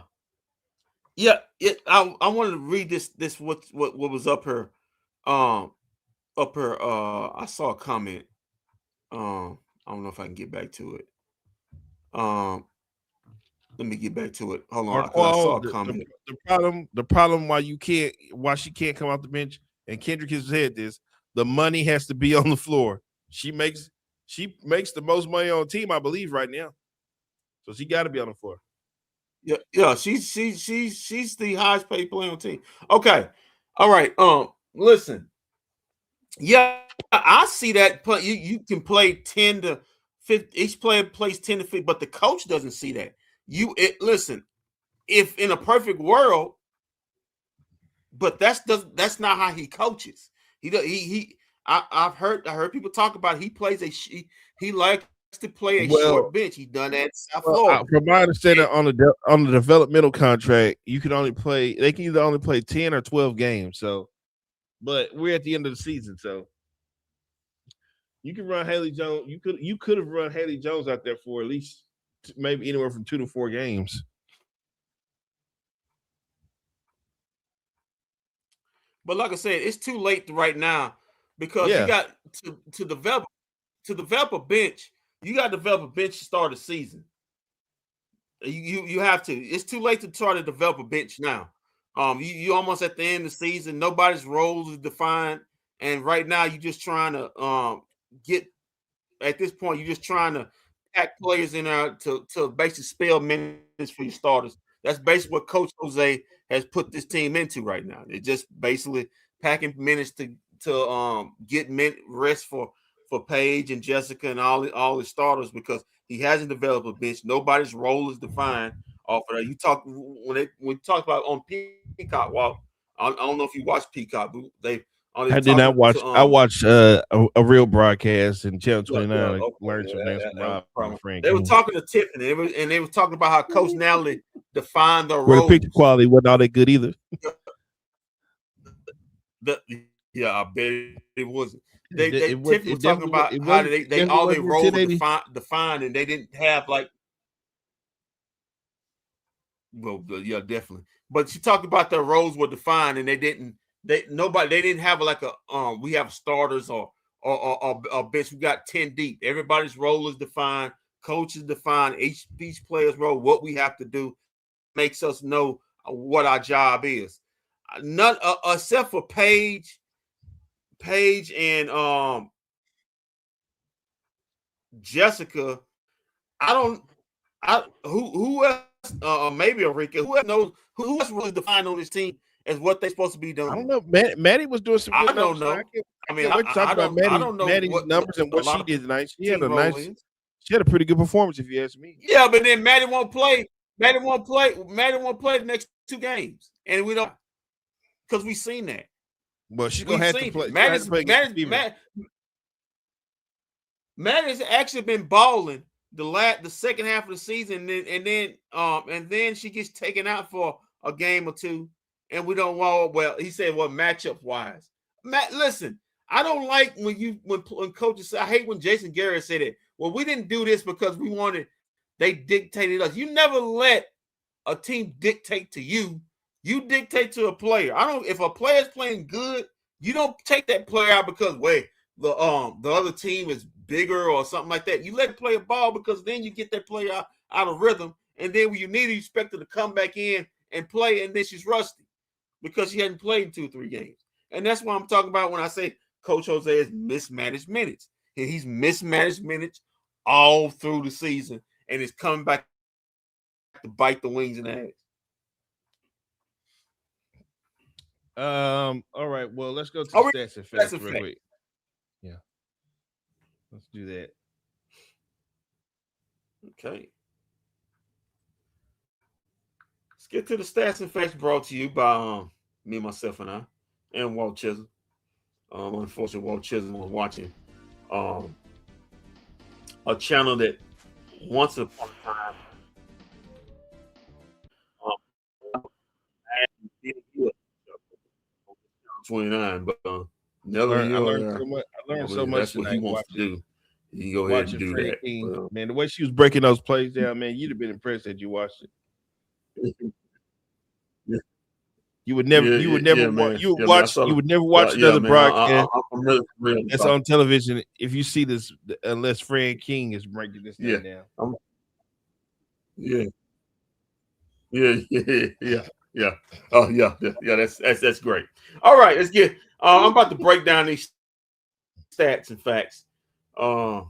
wanted to read this what was up here. I saw a comment. I don't know if I can get back to it. Let me get back to it. Hold on. I saw a comment. The problem why she can't come off the bench, and Kendrick has said this, the money has to be on the floor. She makes the most money on the team, I believe, right now. So she got to be on the floor. Yeah. She's the highest paid player on the team. Okay. All right. Listen. Yeah, I see that. You can play 10 to 50. Each player plays 10 to 50, but the coach doesn't see that. Listen. if in a perfect world, but that's not how he coaches. I've heard people talk about he plays he likes to play a Well, short bench. He done that in South Florida. from my understanding, on the developmental contract, you can only play. They can either only play 10 or 12 games. So, but we're at the end of the season, so you can run Haley Jones. You could have run Haley Jones out there for at least maybe anywhere from 2 to 4 games. But like I said, it's too late right now because you Yeah, got to develop a bench. You got to develop a bench to start a season. You have to. It's too late to try to develop a bench now. You almost at the end of the season. Nobody's roles is defined, and right now you're just trying to get. At this point, you're just trying to pack players in there to basically spell minutes for your starters. That's basically what Coach Jose has put this team into right now. They're just basically packing minutes to get rest for Paige and Jessica and all his starters because he hasn't developed a bench. Nobody's role is defined off of that. You talk when you talk about on Peacock Walk. I don't know if you watch Peacock. They I did not talking watch. to I watched a real broadcast in Channel 29. yeah, And okay, learned some things from that was Rob the and problem. Frank They were King. talking to Tiffany, and they were talking about how Coach Nally defined the Where the roles. picture quality wasn't all that good either. Yeah, I bet it wasn't. It Tiffany was talking about how they all their roles were defined, and they didn't have like. Well, yeah, definitely. But she talked about their roles were defined, and they didn't have like a we have starters or bench. We got 10 deep. Everybody's role is defined. Coach is defined. Each player's role, what we have to do, makes us know what our job is. None except for Paige and Jessica. Who else? Maybe Enrique. Who else knows? Who else really defined on this team as what they're supposed to be doing? I don't know. Maddie was doing some good I don't numbers. know. I can't wait to talk about I don't know Maddie's what numbers and a what lot she of did tonight. role is. She had a pretty good performance, if you ask me. Yeah, but then Maddie won't play. Maddie won't play the next 2 games, and we don't because we've seen that. Well, she's gonna have to play. Maddie's actually been balling the second half of the season, and then she gets taken out for a game or two, and we don't want. Well, he said, "Well, matchup wise, listen, I don't like when coaches say. I hate when Jason Garrett said it. Well, we didn't do this because we wanted. They dictated us. You never let a team dictate to you. You dictate to a player. If a player's playing good, you don't take that player out because the other team is bigger or something like that. You let the player ball because then you get that player out of rhythm, and then when you need, you expect her to come back in and play, and then she's rusty because she hadn't played in 2 or 3 games. And that's what I'm talking about when I say Coach Jose has mismanaged minutes. And he's mismanaged minutes all through the season, and it's coming back to bite the wings in the ass. All right. Well, let's go to stats and facts real quick. Yeah. Let's do that. Okay. Let's get to the stats and facts brought to you by me, myself, and I, and Walt Chisholm. Unfortunately, Walt Chisholm was watching a channel that once upon a time 29, but I learned so much. That's what he wants to do. You can go ahead and do that. King, man, the way she was breaking those plays down, man, you'd have been impressed that you watched it. Yeah. You would never watch another broadcast that's on television if you see this unless Fred King is breaking this thing down. Yeah. Oh yeah. That's great. All right, let's get. I'm about to break down these stats and facts. Don't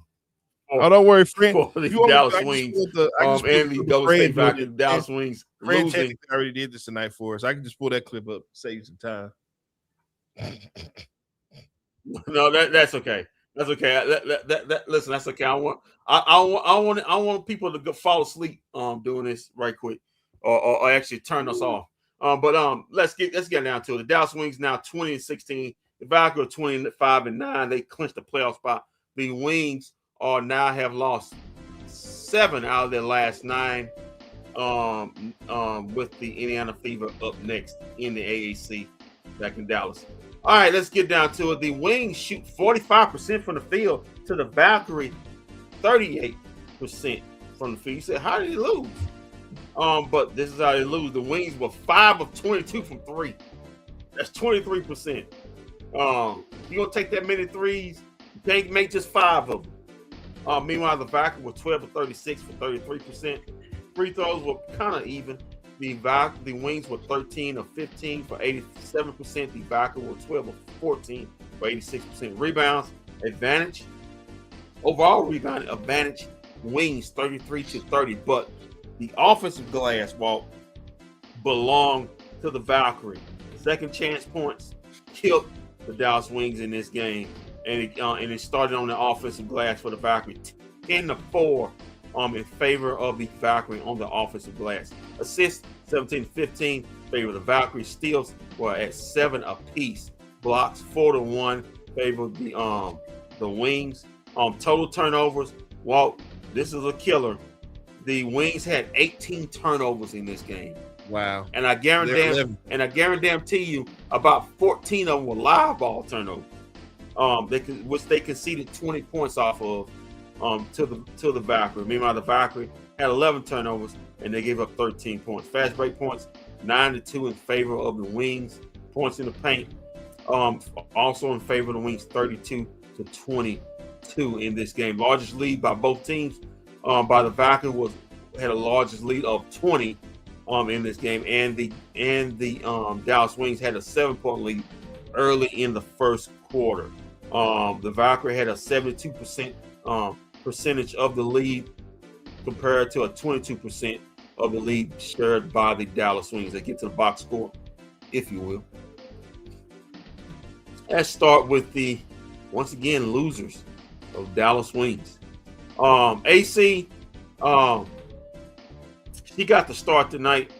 worry, Fred. For the Dallas Wings and the Golden State Valkyries. Dallas Wings losing. Already did this tonight for us. I can just pull that clip up, save you some time. No, that's okay. That's okay. Listen, that's okay. I want people to fall asleep doing this right quick. or actually turn us off. But let's get down to it. The Dallas Wings now 20-16. The Valkyries 25-9. They clinched the playoff spot. The Wings now have lost 7 out of their last 9. With the Indiana Fever up next in the AAC back in Dallas. All right, let's get down to it. The Wings shoot 45% from the field to the Valkyrie 38% from the field. You said, how did they lose? But this is how they lose. The Wings were 5 of 22 from 3. That's 23%. You're gonna take that many threes, you can't make just 5 of them. Meanwhile, the Valkyrie were 12 of 36 for 33%. Free throws were kind of even. The Wings were 13 of 15 for 87%. The Valkyries were 12 of 14 for 86%. Rebounds advantage. Overall rebound advantage. Wings 33-30. But the offensive glass, Walt, belonged to the Valkyrie. Second chance points killed the Dallas Wings in this game. And it started on the offensive glass for the Valkyrie. 10-4. In favor of the Valkyrie on the offensive glass. Assists 17-15 favor of the Valkyrie. Steals were at 7 apiece. Blocks 4-1 favor of the Wings. Total turnovers. Walt, this is a killer. The Wings had 18 turnovers in this game. Wow. And I guarantee you about 14 of them were live ball turnovers. Which they conceded 20 points off of. To the Valkyrie. Meanwhile, the Valkyrie had 11 turnovers and they gave up 13 points. Fast break points 9-2 in favor of the Wings. Points in the paint also in favor of the Wings, 32-22 in this game. Largest lead by both teams by the Valkyrie had a largest lead of 20 in this game, and the Dallas Wings had a 7-point lead early in the first quarter. The Valkyrie had a 72% percentage of the lead compared to a 22% of the lead shared by the Dallas Wings. They get to the box score, if you will. Let's start with the, once again, losers of Dallas Wings. AC, she got the start tonight.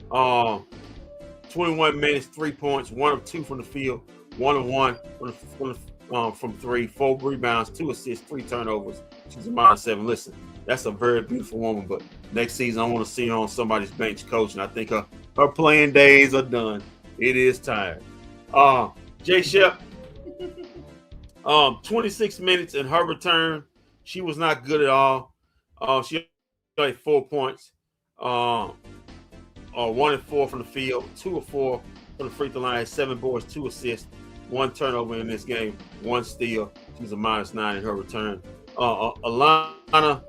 21 minutes, 3 points, 1 of 2 from the field, 1 of 1 from 3, 4 rebounds, 2 assists, 3 turnovers. She's a -7. Listen, that's a very beautiful woman, but next season I want to see her on somebody's bench coaching. I think her playing days are done. It is time. Jay Shep, 26 minutes in her return. She was not good at all. She had 4 points, 1 of 4 from the field, 2 of 4 from the free throw line, 7 boards, 2 assists, 1 turnover in this game, 1 steal. She's a -9 in her return. Alana,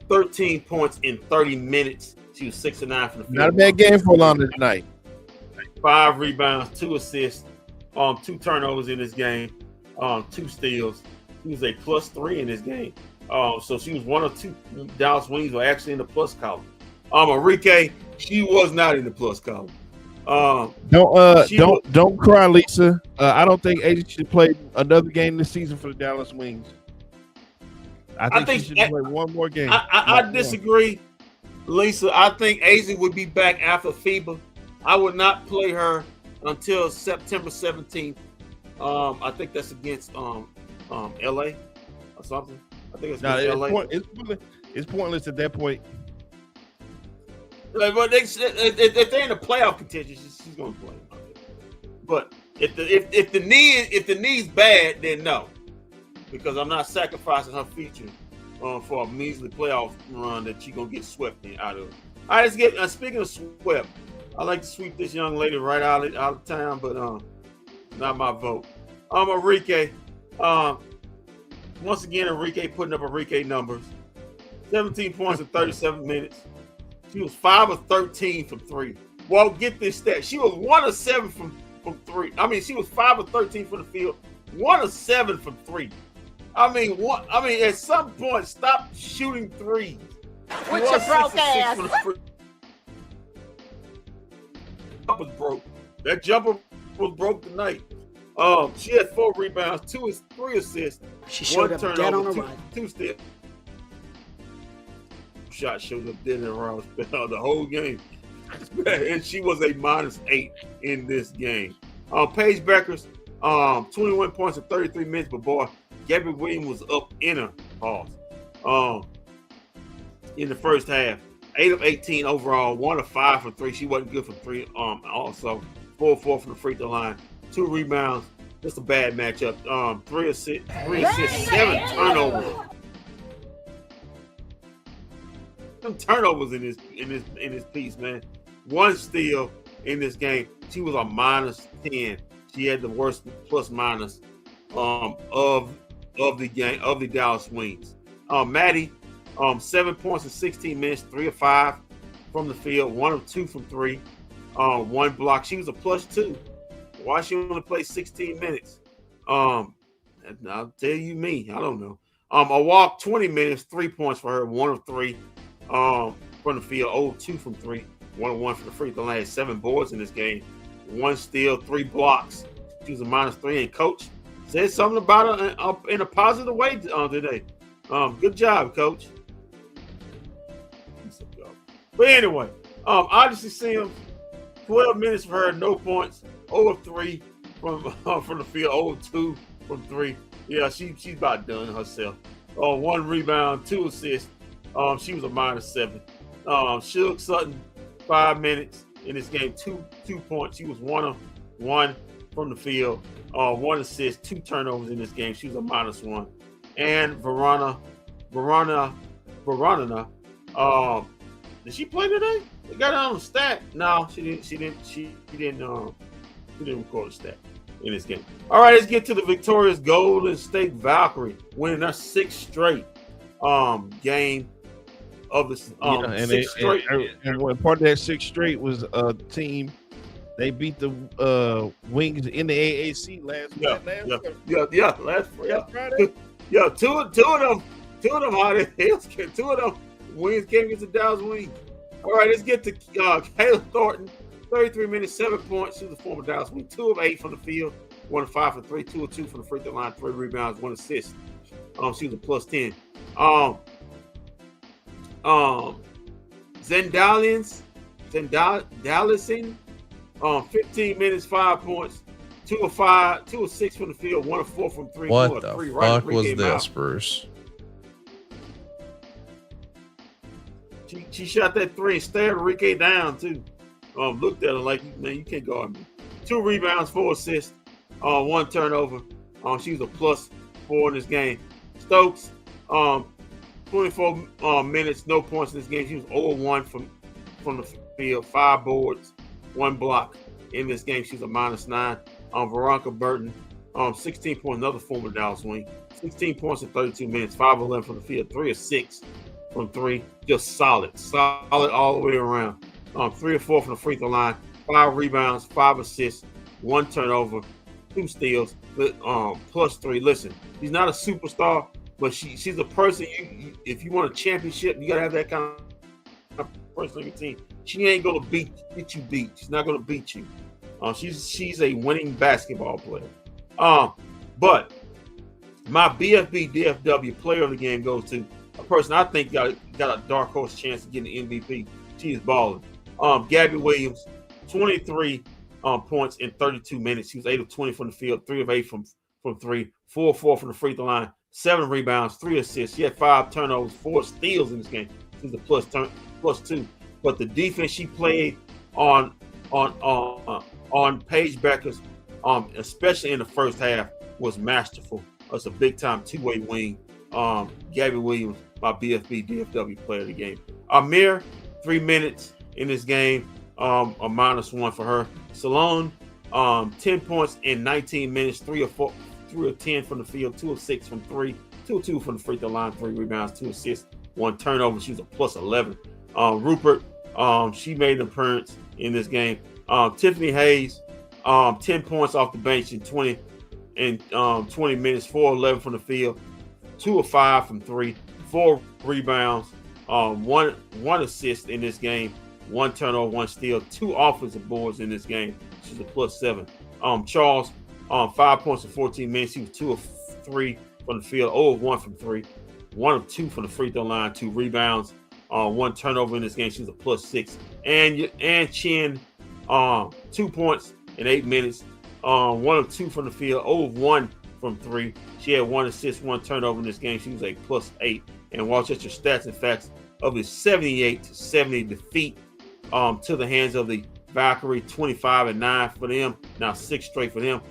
13 points in 30 minutes. She was 6 of 9 from the field. Not a bad game for Alana tonight. 5 rebounds, 2 assists, 2 turnovers in this game, 2 steals. She was a +3 in this game. So she was 1 of 2 Dallas Wings were actually in the plus column. Enrique, she was not in the plus column. Don't cry, Lisa. I don't think AJ should play another game this season for the Dallas Wings. I think she should play one more game. I disagree, Lisa. I think AZ would be back after FIBA. I would not play her until September 17th. I think that's against LA or something. I think it's against LA. It's pointless at that point. But if they're in the playoff contention, she's going to play. But if the knee's bad, then no, because I'm not sacrificing her future for a measly playoff run that she's gonna get swept out of. All right, let's get. Speaking of swept, I like to sweep this young lady right out of town, but not my vote. Enrique. Once again, Enrique putting up Enrique numbers. 17 points in 37 minutes. She was 5 of 13 from 3. Well, get this stat. She was 1 of 7 from 3. I mean, she was 5 of 13 from the field, 1 of 7 from 3. I mean, at some point, stop shooting threes. With your broke ass. Was broke. That jumper was broke tonight. She had 4 rebounds, 3 assists. She showed up dead on the run. 2 steals. Shot showed up dead in the run the whole game. And she was a -8 in this game. Paige Beckers, 21 points in 33 minutes, but boy, Gabby Williams was up in her pause. In the first half, 8 of 18 overall, 1 of 5 from 3. She wasn't good from 3. Also 4-4 from the free throw line, 2 rebounds. Just a bad matchup. 3 assists, 7 turnovers. Some turnovers in this piece, man. 1 steal in this game. She was a -10. She had the worst plus minus of the game of the Dallas Wings. Maddie, 7 points in 16 minutes, 3 of 5 from the field, 1 of 2 from 3, 1 block. She was a +2. Why she only played 16 minutes? I'll tell you me. I don't know. A walk, 20 minutes, 3 points for her, 1 of 3 from the field, 0 of 2 from 3, 1 of 1 for the free throw line. 7 boards in this game, 1 steal, 3 blocks. She was a -3. And coach said something about her in a positive way today. Good job, coach. But anyway, Odyssey Sims, 12 minutes for her, no points, 0 of 3 from the field, 0 of 2 from 3. Yeah, she's about done herself. 1 rebound, 2 assists. She was a -7. Shug Sutton, 5 minutes in this game, 2 points. She was 1 of 1 from the field, 1 assist, 2 turnovers in this game. She was a -1. And Verona, did she play today? They got her on the stat. No, she didn't record a stat in this game. All right, let's get to the victorious Golden State Valkyrie winning their 6th straight game of the 6th straight. And part of that 6th straight was a team. They beat the Wings in the AAC last Friday. Yeah, two of them. How the hell? 2 of them Wings came against the Dallas Wings. All right, let's get to Kayla Thornton. 33 minutes, 7 points. She was a former Dallas Wing. 2 of 8 from the field, 1 of 5 from 3, 2 of 2 from the free throw line, 3 rebounds, 1 assist. She was a +10. Zendalian, 15 minutes, 5 points, 2 of 5, 2 of 6 from the field, 1 of 4 from 3. What the fuck was this, Bruce? She shot that 3 and stared Enrique down too. Looked at her like, man, you can't guard me. 2 rebounds, 4 assists, 1 turnover. She was a +4 in this game. Stokes, 24 minutes, no points in this game. She was 0 of 1 from the field, 5 boards, 1 block in this game. She's a -9. Veronica Burton, 16 points, another former Dallas Wing. 16 points in 32 minutes, 5 of 11 from the field, 3 of 6 from 3. Just solid all the way around. 3 of 4 from the free throw line, 5 rebounds, 5 assists, 1 turnover, 2 steals, +3. Listen, she's not a superstar, but she's a person. If you want a championship, you gotta have that kind of person on your team. She ain't gonna get you beat. She's not gonna beat you. She's a winning basketball player. But my BFB DFW player of the game goes to a person I think got a dark horse chance of getting the MVP. She is balling. Gabby Williams, 23 points in 32 minutes. She was 8 of 20 from the field, 3 of 8 from 3, 4 of 4 from the free throw line, 7 rebounds, 3 assists. She had 5 turnovers, 4 steals in this game. She's a +2. But the defense she played on Paige Beckers, especially in the first half, was masterful. It's a big time 2-way wing. Gabby Williams, my BFB DFW player of the game. Amir, 3 minutes in this game, a -1 for her. Salone, 10 points in 19 minutes, 3 of 10 from the field, 2 of 6 from 3, 2 of 2 from the free throw line, 3 rebounds, 2 assists, 1 turnover. She's a +11. Rupert, she made an appearance in this game. Tiffany Hayes, 10 points off the bench in 20 minutes, 4 of 11 from the field, 2 of 5 from 3, 4 rebounds, one assist in this game, 1 turnover, 1 steal, 2 offensive boards in this game. She's a +7. Charles, 5 points in 14 minutes. He was 2 of 3 from the field, 0 of 1 from 3, 1 of 2 from the free throw line, 2 rebounds, one turnover in this game. She was a +6. And Chin, 2 points in 8 minutes. 1 of 2 from the field, 0 of 1 from 3. She had 1 assist, 1 turnover in this game. She was a +8. And watch at your stats and facts of the 78-70 defeat to the hands of the Valkyrie. 25-9 for them. Now 6 straight for them.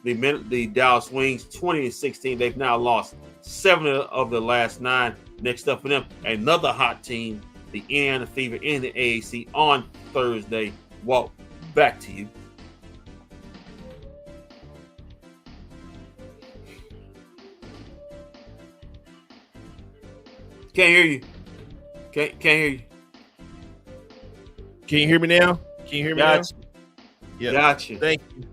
The Dallas Wings 20-16. They've now lost 7 of the last 9. Next up for them, another hot team, the Indiana Fever in the AAC on Thursday. Walt, back to you. Can't hear you. Can't hear you. Can you hear me now? Can you hear me Gotcha. now? Yeah. Gotcha. Thank you.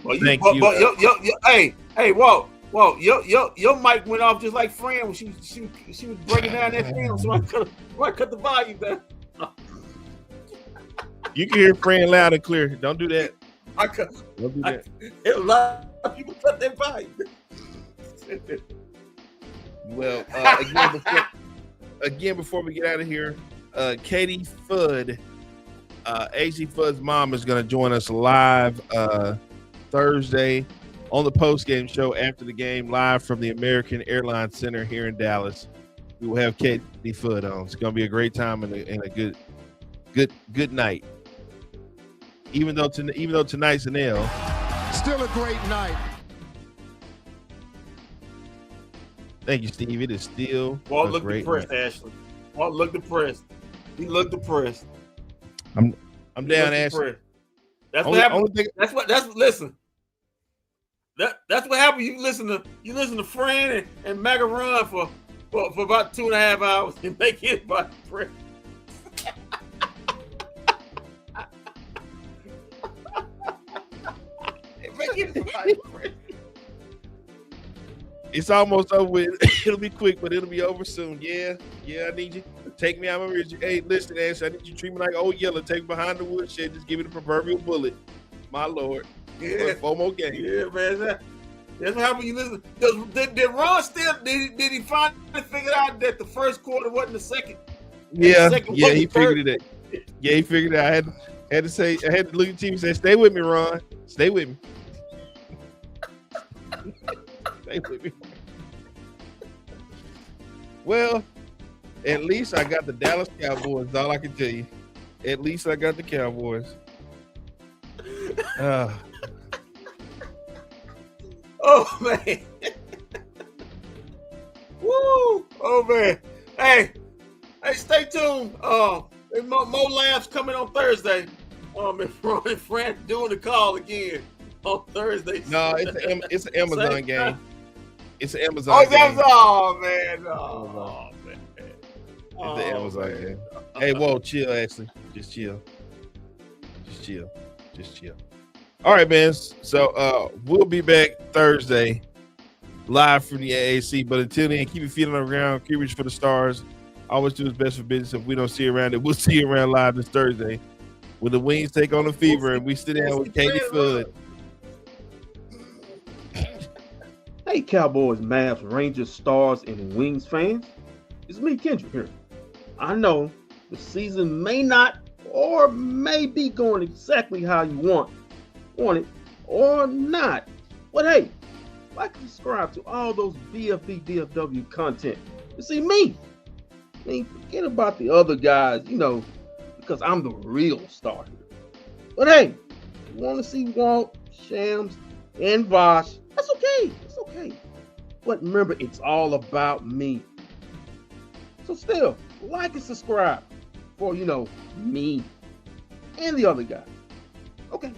Well, Thank you. Hey, Walt, your mic went off just like Fran when she was breaking down that film. So I cut the volume down. You can hear Fran loud and clear. Don't do that. Don't do that. A lot of people cut their volume. Well, again, before we get out of here, Katie Fudd, AZ Fudd's mom, is going to join us live Thursday on the post-game show after the game, live from the American Airlines Center here in Dallas. We will have Katie Fudd on. It's going to be a great time and a good night. Even though tonight's an L, still a great night. Thank you, Steve. It is still Walt a looked great depressed, night. Ashley. Walt looked depressed. He looked depressed. I'm down, Ashley. That's what happened. Listen. That's what happened. You listen to Fran and Maga run for about 2.5 hours and make anybody depressed. It's almost over with. It'll be quick, but it'll be over soon. Yeah, I need you. Take me out of my ridge. Hey, listen, Ash, I need you to treat me like old Yeller. Take me behind the woodshed. Just give me the proverbial bullet. My Lord. Yeah. 4 more games. Yeah, man. That's what happened. You listen. Did Ron still did he finally figure out that the first quarter wasn't the second? Yeah, he figured it out. Yeah, he figured it out. I had to look at the team and say, stay with me, Ron. Stay with me. Stay with me. Well, at least I got the Dallas Cowboys. That's all I can tell you. At least I got the Cowboys. Oh man. Woo! Oh man. Hey, stay tuned. There's more laughs coming on Thursday. If Ron and Fran doing the call again on Thursday. No, it's an Amazon game. It's an Amazon game. Oh man. Oh man. It's the Amazon game. Hey, whoa, chill, Ashley. Just chill. All right, man. So we'll be back Thursday live from the AAC. But until then, keep your feet on the ground. Keep reaching for the stars. Always do his best for business. If we don't see you around it, we'll see you around live this Thursday when the Wings take on the Fever and we sit down with Katie Fudd. Hey, Cowboys, Mavs, Rangers, Stars, and Wings fans. It's me, Kendrick, here. I know the season may not or may be going exactly how you want it or not. But hey, like and subscribe to all those bFb, DFW content. You see me. I mean, forget about the other guys, because I'm the real star here. But hey, if you want to see Walt, Shams, and Vosh, that's okay. It's okay. But remember, it's all about me. So still, like and subscribe for, me and the other guys. Okay.